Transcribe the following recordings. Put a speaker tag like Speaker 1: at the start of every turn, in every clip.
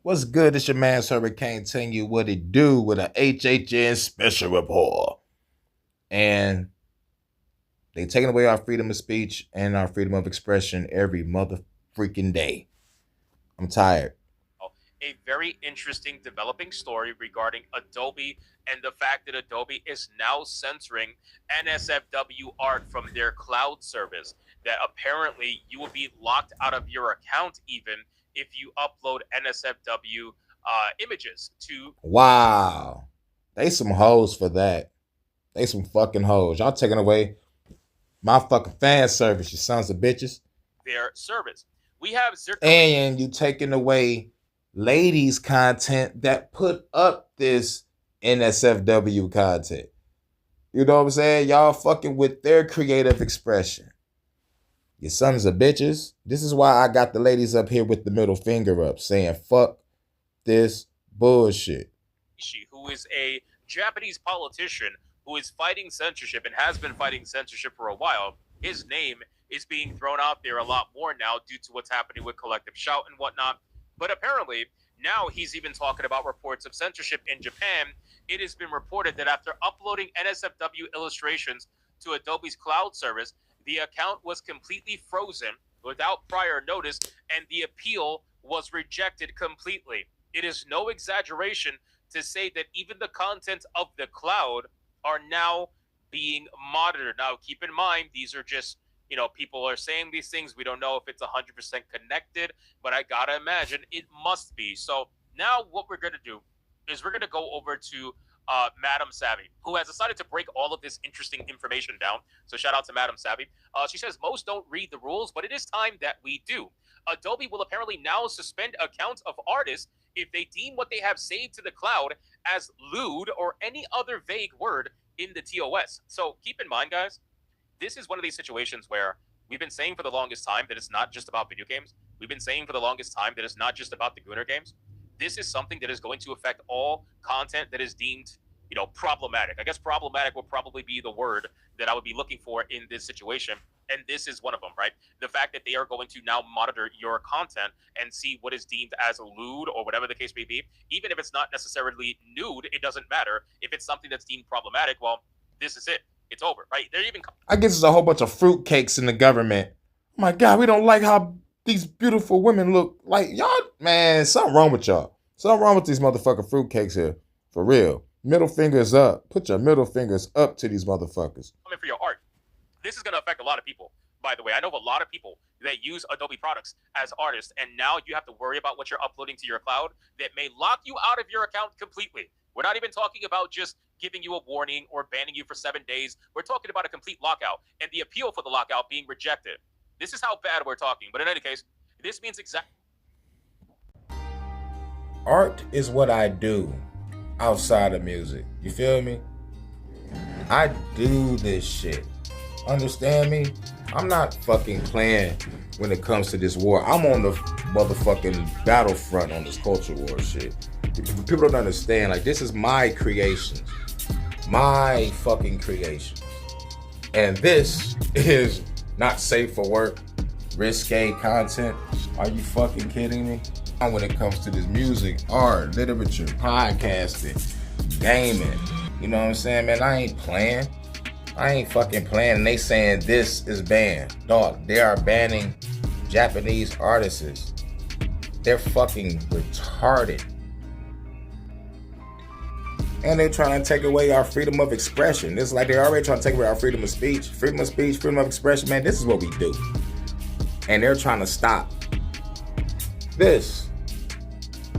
Speaker 1: What's good? It's your man's Hurricane telling you what it do with a HHN special report. And they taking away our freedom of speech and our freedom of expression every mother freaking day. I'm tired.
Speaker 2: A very interesting developing story regarding Adobe and the fact that Adobe is now censoring NSFW art from their cloud service. That apparently you will be locked out of your account even if you upload NSFW images to.
Speaker 1: Wow. They some hoes for that. They some fucking hoes. Y'all taking away my fucking fan service, you sons of bitches.
Speaker 2: Their service. We have circulating.
Speaker 1: And you taking away ladies content that put up this NSFW content. You know what I'm saying? Y'all fucking with their creative expression. You sons of bitches. This is why I got the ladies up here with the middle finger up saying fuck this bullshit.
Speaker 2: Who is a Japanese politician who is fighting censorship and has been fighting censorship for a while. His name is being thrown out there a lot more now due to what's happening with collective shout and whatnot. But apparently, now he's even talking about reports of censorship in Japan. It has been reported that after uploading NSFW illustrations to Adobe's cloud service, the account was completely frozen without prior notice, and the appeal was rejected completely. It is no exaggeration to say that even the contents of the cloud are now being monitored. Now, keep in mind, these are just, people are saying these things. We don't know if it's 100% connected, but I gotta imagine it must be. So now what we're gonna do is we're gonna go over to Madam Savvy, who has decided to break all of this interesting information down. So shout out to Madam Savvy. She says most don't read the rules, but it is time that we do. Adobe will apparently now suspend accounts of artists if they deem what they have saved to the cloud as lewd or any other vague word in the TOS. So keep in mind, guys, this is one of these situations where we've been saying for the longest time that it's not just about video games. We've been saying for the longest time that it's not just about the Gunner games. This is something that is going to affect all content that is deemed, problematic. I guess problematic will probably be the word that I would be looking for in this situation. And this is one of them, right? The fact that they are going to now monitor your content and see what is deemed as lewd or whatever the case may be. Even if it's not necessarily nude, it doesn't matter. If it's something that's deemed problematic, well, this is it. It's over, right? They're even.
Speaker 1: I guess there's a whole bunch of fruitcakes in the government. Oh my God, we don't like how these beautiful women look. Like, y'all, man, something wrong with y'all. Something wrong with these motherfucking fruitcakes here. For real. Middle fingers up. Put your middle fingers up to these motherfuckers.
Speaker 2: Coming for your art. This is going to affect a lot of people, by the way. I know of a lot of people that use Adobe products as artists, and now you have to worry about what you're uploading to your cloud that may lock you out of your account completely. We're not even talking about just giving you a warning or banning you for 7 days. We're talking about a complete lockout and the appeal for the lockout being rejected. This is how bad we're talking. But in any case, this means exactly.
Speaker 1: Art is what I do outside of music. You feel me? I do this shit. Understand me? I'm not fucking playing when it comes to this war. I'm on the motherfucking battlefront on this culture war shit. People don't understand. Like, this is my creations. My fucking creations. And this is not safe for work, risque content. Are you fucking kidding me? When it comes to this music, art, literature, podcasting, gaming, you know what I'm saying, man? I ain't playing. I ain't fucking playing. And they saying this is banned. Dog, they are banning Japanese artists. They're fucking retarded. And they're trying to take away our freedom of expression. It's like they're already trying to take away our freedom of speech. Freedom of speech, freedom of expression, man, this is what we do. And they're trying to stop this.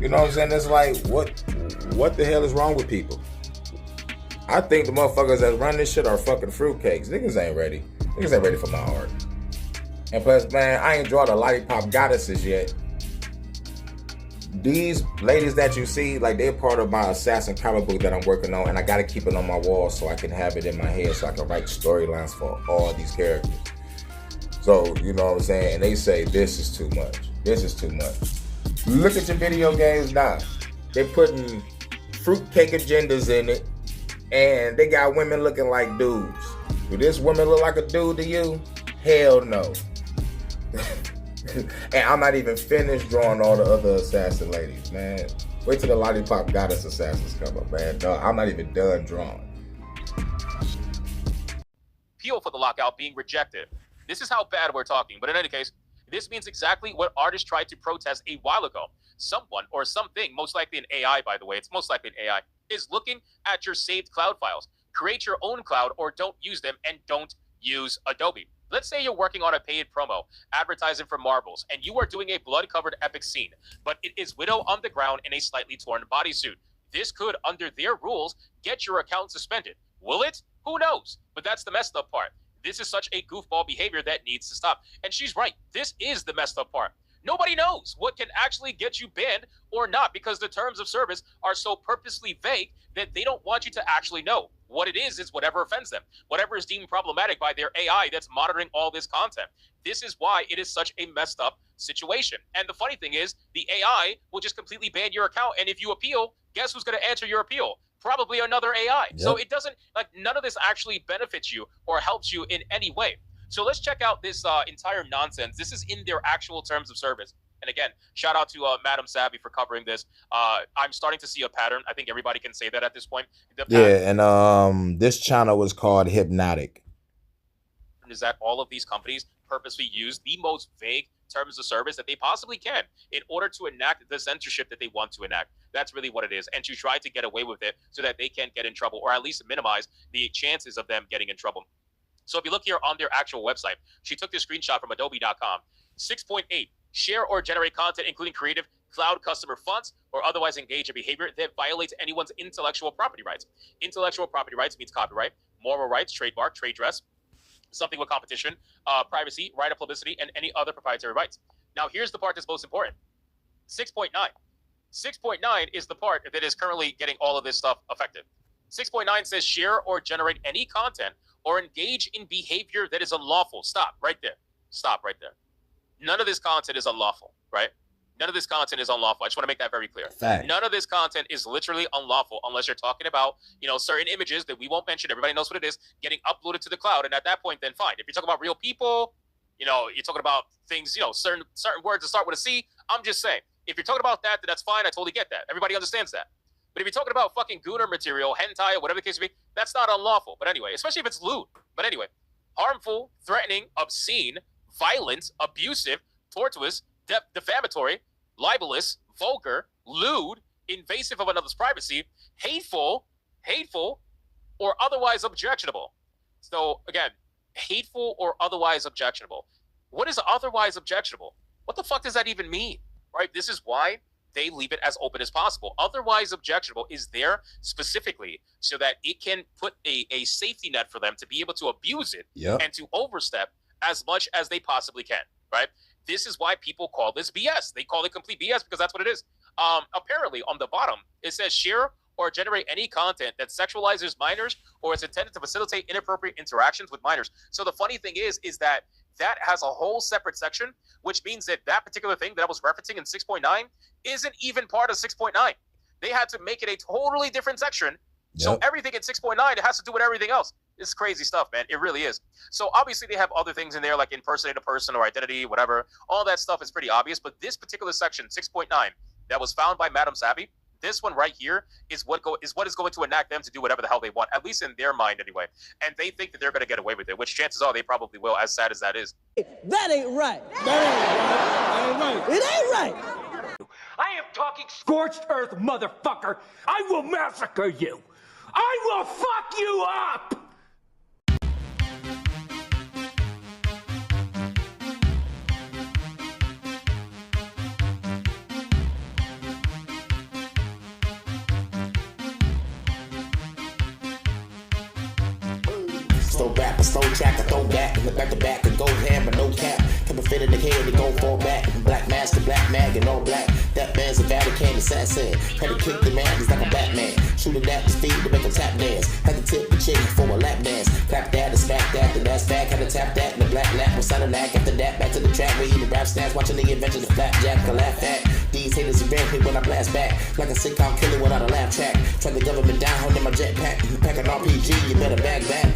Speaker 1: You know what I'm saying? It's like, what the hell is wrong with people? I think the motherfuckers that run this shit are fucking fruitcakes. Niggas ain't ready. Niggas ain't ready for my art. And plus, man, I ain't drawn the lollipop goddesses yet. These ladies that you see, like, they're part of my assassin comic book that I'm working on, and I gotta keep it on my wall so I can have it in my head so I can write storylines for all these characters. So, you know what I'm saying? And they say, this is too much. This is too much. Look at your video games now. They're putting fruitcake agendas in it, and they got women looking like dudes. Do this woman look like a dude to you? Hell no. And I'm not even finished drawing all the other assassin ladies, man. Wait till the Lollipop Goddess assassins come up, man. Dog, I'm not even done drawing.
Speaker 2: Appeal for the lockout being rejected. This is how bad we're talking. But in any case, this means exactly what artists tried to protest a while ago. Someone or something, most likely an AI, by the way, it's most likely an AI, is looking at your saved cloud files. Create your own cloud or don't use them, and don't use Adobe. Let's say you're working on a paid promo, advertising for Marvels, and you are doing a blood-covered epic scene, but it is Widow on the ground in a slightly torn bodysuit. This could, under their rules, get your account suspended. Will it? Who knows? But that's the messed up part. This is such a goofball behavior that needs to stop. And she's right. This is the messed up part. Nobody knows what can actually get you banned or not, because the terms of service are so purposely vague that they don't want you to actually know. What it is whatever offends them, whatever is deemed problematic by their AI that's monitoring all this content. This is why it is such a messed up situation. And the funny thing is, the AI will just completely ban your account. And if you appeal, guess who's going to answer your appeal? Probably another AI. Yep. So it doesn't, like, none of this actually benefits you or helps you in any way. So let's check out this entire nonsense. This is in their actual terms of service. And again, shout out to Madam Savvy for covering this. I'm starting to see a pattern. I think everybody can say that at this point.
Speaker 1: Yeah, and this channel was called Hypnotic.
Speaker 2: Is that all of these companies purposely use the most vague terms of service that they possibly can in order to enact the censorship that they want to enact. That's really what it is. And to try to get away with it so that they can't get in trouble, or at least minimize the chances of them getting in trouble. So if you look here on their actual website, she took this screenshot from adobe.com. 6.8, share or generate content, including creative cloud customer fonts, or otherwise engage in behavior that violates anyone's intellectual property rights. Intellectual property rights means copyright, moral rights, trademark, trade dress, something with competition, privacy, right of publicity, and any other proprietary rights. Now, here's the part that's most important. 6.9. 6.9 is the part that is currently getting all of this stuff effective. 6.9 says share or generate any content or engage in behavior that is unlawful. Stop right there. Stop right there. None of this content is unlawful, right? None of this content is unlawful. I just want to make that very clear.
Speaker 1: Fact.
Speaker 2: None of this content is literally unlawful unless you're talking about, certain images that we won't mention. Everybody knows what it is, getting uploaded to the cloud. And at that point, then fine. If you're talking about real people, you're talking about things, certain words that start with a C. I'm just saying, if you're talking about that, then that's fine. I totally get that. Everybody understands that. But if you're talking about fucking gooner material, hentai, or whatever the case may be, that's not unlawful. But anyway, especially if it's lewd. But anyway, harmful, threatening, obscene, violent, abusive, tortuous, defamatory, libelous, vulgar, lewd, invasive of another's privacy, hateful, or otherwise objectionable. So again, hateful or otherwise objectionable. What is otherwise objectionable? What the fuck does that even mean? Right? This is why they leave it as open as possible. Otherwise objectionable is there specifically so that it can put a safety net for them to be able to abuse it and to overstep as much as they possibly can, right? This is why people call this BS. They call it complete BS because that's what it is. Apparently, on the bottom, it says share or generate any content that sexualizes minors or is intended to facilitate inappropriate interactions with minors. So the funny thing is that has a whole separate section, which means that particular thing that I was referencing in 6.9 isn't even part of 6.9. They had to make it a totally different section. So everything in 6.9, it has to do with everything else. It's crazy stuff, man. It really is. So obviously they have other things in there like impersonate a person or identity, whatever. All that stuff is pretty obvious. But this particular section, 6.9, that was found by Madam Savvy, this one right here is what is going to enact them to do whatever the hell they want, at least in their mind anyway. And they think that they're going to get away with it, which chances are they probably will, as sad as that is.
Speaker 3: That ain't right. That ain't right. It ain't right.
Speaker 4: I am talking scorched earth, motherfucker. I will massacre you. I will fuck you up.
Speaker 5: Slow rap, a slow track, I throw back, and back to back, and go hammer, no cap. Couple fit in the head, and go fall back. Black master, black mag, and all black. That man's a Vatican assassin. Had to kick the man, he's like a Batman. Shooting at his feet to make a tap dance. Had to tip the chick for a lap dance. Clap that and smack that, and that's back. Had to tap that, and the black lap was sounding like. After that, back to the track, we eating rap snacks, watching the adventures of Flapjack, I laugh at. These haters are rampant when I blast back. Like a sitcom killer without a laugh track. Try the government down, holding my jetpack. You pack an RPG, you better bag that.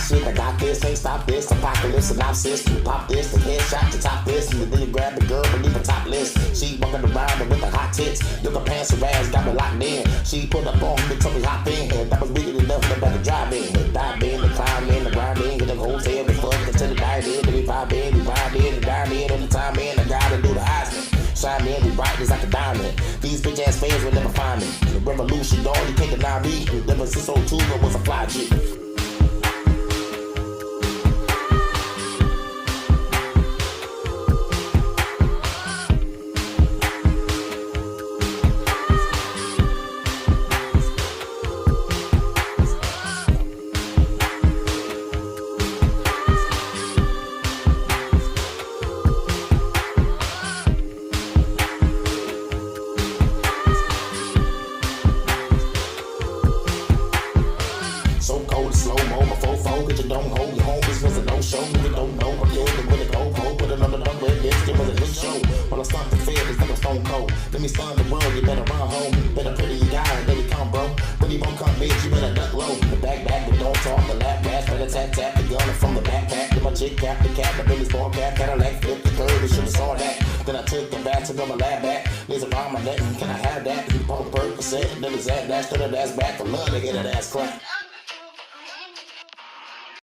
Speaker 5: shit, I got this, can't stop this. Apocalypse synopsis, you pop this, the headshot to top this. And then you grab the girl, but leave her topless. She walking around with the hot tits. Yoga pants her ass, got me locked in. She put up on me, told me hop in. And that was wicked enough, that better drive in. Dive in, the climb in, the grind in. Get the hotel, the fuck, until the dive in. Then we vibe in, we ride in, the dime in. On the time in, I gotta do the Heisman. Shine in, we bright as like a diamond. These bitch ass fans will never find me. The revolution, dog, you can't deny me. Never since 02, I was a fly G. So cold, slow-mo, my fofo, cause you don't hold your homies, was a no-show. You don't know, I'm good, with a go-go, put another dumb red lipstick, was a good show. While I stunt the fed, it's like a stone cold. Let me stun the world, you better run home. Better pretty guy, then he come, bro. When he won't come, bitch, you better duck low. The back, but don't talk, the lap, bash, better tap, the gun from the backpack. Get my chick cap, the cat, the Billy's ball cap, Cadillac, flip the curve, you should've saw that. Then I took the bat, took on my lab back. Knees around my neck, can I have that? He pulled a Percocet, then his ass, stood her ass back, for love to get that ass clap.